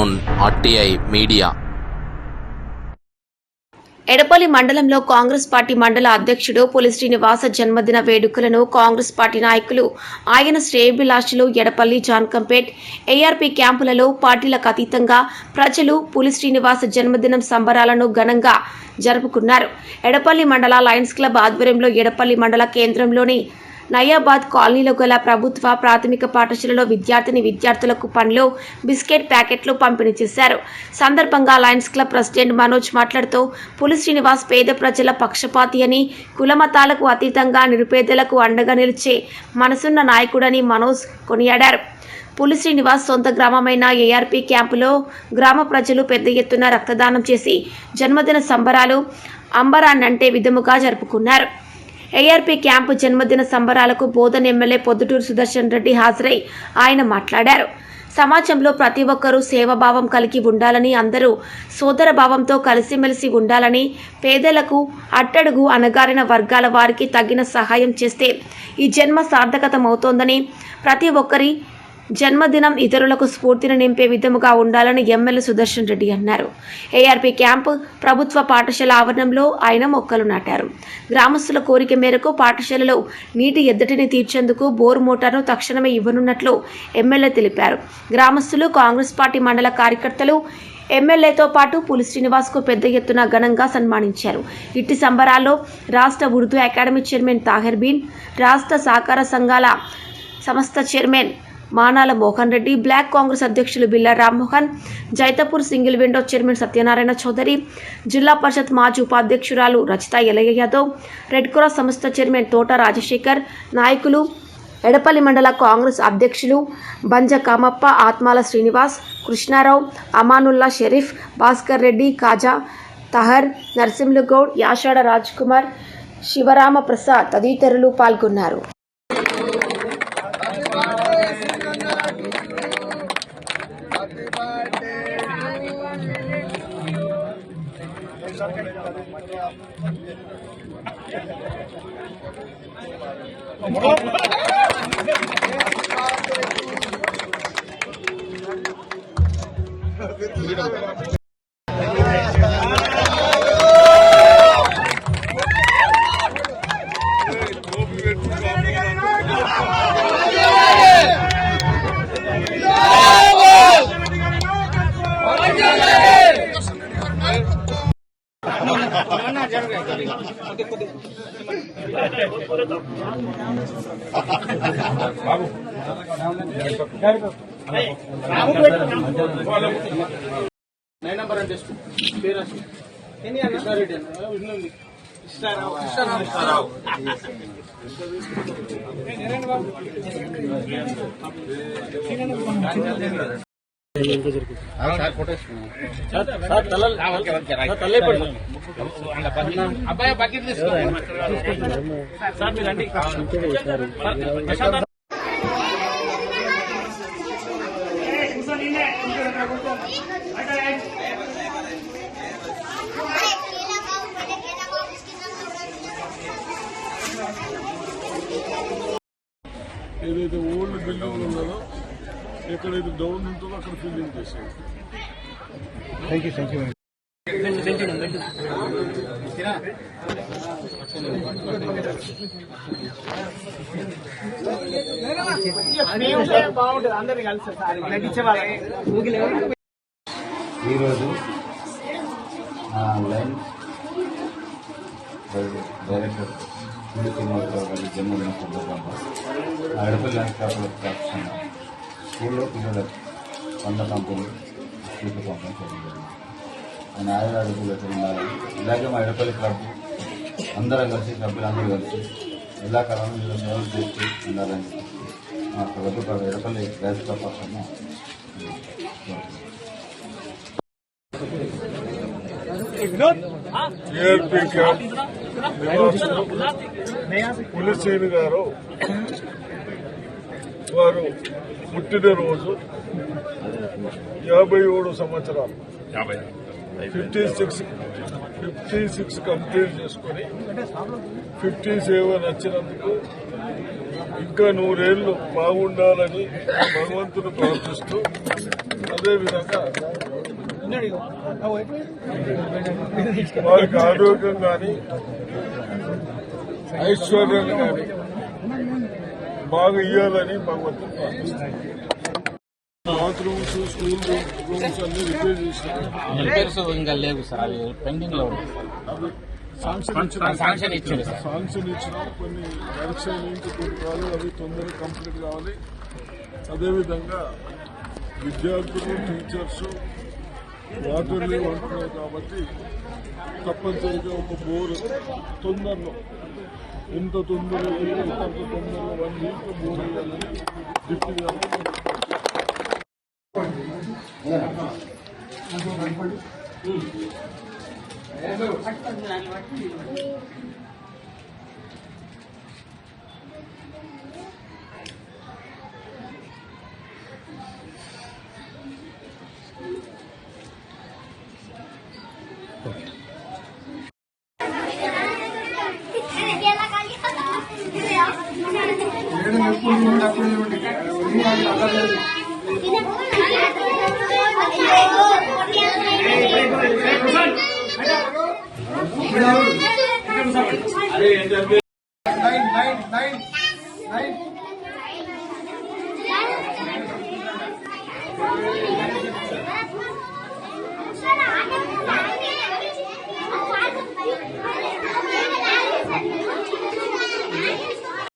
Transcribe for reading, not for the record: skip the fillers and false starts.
Zone RTI media. Edapalli మండలంలో Congress party మండల అధ్యక్షుడు పులి శ్రీనివాస జన్మదిన వేడుకలను కాంగ్రెస్ పార్టీ నాయకులు ఆయన శ్రేయోభిలాషులు ఎడపల్లి జాన్కంపేట్ ARP క్యాంపులలో పార్టీలకు అతీతంగా ప్రజలు పులి శ్రీనివాస జన్మదినం సంబరాలను ఘనంగా జరుపుకున్నారు. ఎడపల్లి మండల లయన్స్ క్లబ్ ఆధ్వర్యంలో ఎడపల్లి మండల కేంద్రంలోని నయాబాద్ కాలనీలో గల ప్రభుత్వ ప్రాథమిక పాఠశాలలో విద్యార్థులకు పండ్లు, బిస్కెట్ ప్యాకెట్లు పంపిణీ చేశారు. సందర్భంగా లయన్స్ క్లబ్ ప్రెసిడెంట్ మనోజ్ మాట్లాడుతూ పులి శ్రీనివాస్ పేద ప్రజల పక్షపాతి అని, కులమతాలకు అతీతంగా నిరుపేదలకు అండగా నిలిచే మనసున్న నాయకుడని మనోజ్ కొనియాడారు. పులి శ్రీనివాస్ సొంత గ్రామమైన ARP క్యాంపులో గ్రామ ప్రజలు పెద్ద ఎత్తున రక్తదానం చేసి జన్మదిన సంబరాలు అంబరాన్నంటే విధముగా జరుపుకున్నారు. ARP క్యాంపు జన్మదిన సంబరాలకు బోధన్ ఎమ్మెల్యే పొద్దుటూరు సుదర్శన్ రెడ్డి హాజరై ఆయన మాట్లాడారు. సమాజంలో ప్రతి ఒక్కరూ సేవాభావం కలిగి ఉండాలని, అందరూ సోదర భావంతో కలిసిమెలిసి ఉండాలని, పేదలకు, అట్టడుగు అణగారిన వర్గాల వారికి తగిన సహాయం చేస్తే ఈ జన్మ సార్థకతమవుతోందని, ప్రతి ఒక్కరి జన్మదినం ఇతరులకు స్ఫూర్తిని నింపే విధముగా ఉండాలని ఎమ్మెల్యే సుదర్శన్ రెడ్డి అన్నారు. ARP క్యాంపు ప్రభుత్వ పాఠశాల ఆవరణంలో ఆయన మొక్కలు నాటారు. గ్రామస్తుల కోరిక మేరకు పాఠశాలలో నీటి ఎద్దటిని తీర్చేందుకు బోరు మోటార్ను తక్షణమే ఇవ్వనున్నట్లు ఎమ్మెల్యే తెలిపారు. గ్రామస్తులు, కాంగ్రెస్ పార్టీ మండల కార్యకర్తలు ఎమ్మెల్యేతో పాటు పులి శ్రీనివాస్కు పెద్ద ఎత్తున ఘనంగా సన్మానించారు. ఇట్టి సంబరాల్లో రాష్ట్ర ఉర్దూ అకాడమీ చైర్మన్ తాహిర్ బీన్, రాష్ట్ర సహకార సంఘాల సంస్థ చైర్మన్ మానాల మోహన్ రెడ్డి, బ్లాక్ కాంగ్రెస్ అధ్యక్షులు Billa Rammohan, Jaitapur single window chairman Satyanarayana Chowdary, జిల్లా పరిషత్ మాజీ ఉపాధ్యక్షురాలు రచిత ఎలయ్య యాదవ్, రెడ్ క్రాస్ సంస్థ చైర్మన్ తోట రాజశేఖర్, నాయకులు, ఎడపల్లి మండల కాంగ్రెస్ అధ్యక్షులు బంజ కామప్ప, ఆత్మాల శ్రీనివాస్, కృష్ణారావు, అమానుల్లా షరీఫ్, భాస్కర్ రెడ్డి, కాజా, తహర్, నరసింహగౌడ్, యాషాడ రాజ్ కుమార్, శివరామ ప్రసాద్ తదితరులు పాల్గొన్నారు. అబ్బాయి బకెట్ తీసుకోండి. ఏదైతే ఓల్డ్ బిల్డింగ్ ఉన్నదో ఎక్కడైతే డౌన్ ఉంటుందో అక్కడ ఫిల్లింగ్ చేసేది. ఈరోజు లైన్ డైరెక్టర్ పులి శ్రీనివాసరావు గారి జన్మదిన సందర్భంగా ఎడపల్లి లయన్స్ క్లబ్ స్కూల్లో పిల్లలకు పండ్ల పంపులు, స్వీట్లు పంపడం జరిగింది. ఆయన ఆయురారోగ్యాలు ఉండాలని, ఇలాగే మా ఎడపల్లి క్లబ్ అందరం కలిసి, సభ్యులందరూ కలిసి ఎలా కాలంలో మీరు సేవలు చేస్తూ ఉండాలని మా ప్రభుత్వ ఎడపల్లి లయన్స్ క్లబ్ పక్షాన ARP క్యాంప్ నివాసులు పులి శ్రీని గారు వారు పుట్టినరోజు 57 సంవత్సరాలు 56 కంప్లీట్ చేసుకుని 57 వచ్చినందుకు ఇంకా 100 ఏళ్ళు బాగుండాలని భగవంతుడు ప్రార్థిస్తూ అదేవిధంగా వారికి ఆరోగ్యం కానీ ఐశ్వర్యాలు కానీ బాగా ఇవ్వాలని భగవంతుడు ప్రార్థిస్తున్నాం. బాత్రూమ్స్, స్కూల్ రూమ్స్ అన్ని రిపేర్ చేసినారు. రిపేర్స్ ఇంకా లేవు సార్, అవి పెండింగ్ లో ఉన్నాయి. శాంక్షన్ ఇచ్చింది సార్. శాంక్షన్ ఇచ్చిన కొన్ని పరీక్షలు ఇంకా కొన్ని కావాలి, అవి తొందరగా కంప్లీట్ కావాలి. అదేవిధంగా విద్యార్థులు, టీచర్స్ వాటర్ లేవు అంటున్నారు కాబట్టి తప్పనిసరిగా ఒక బోరు తొందరలో ఎంత తొందరగా అంత తొందరగా 1 వీక్ బోర్ వేయాలని డిప్యూటీ గారు Nine.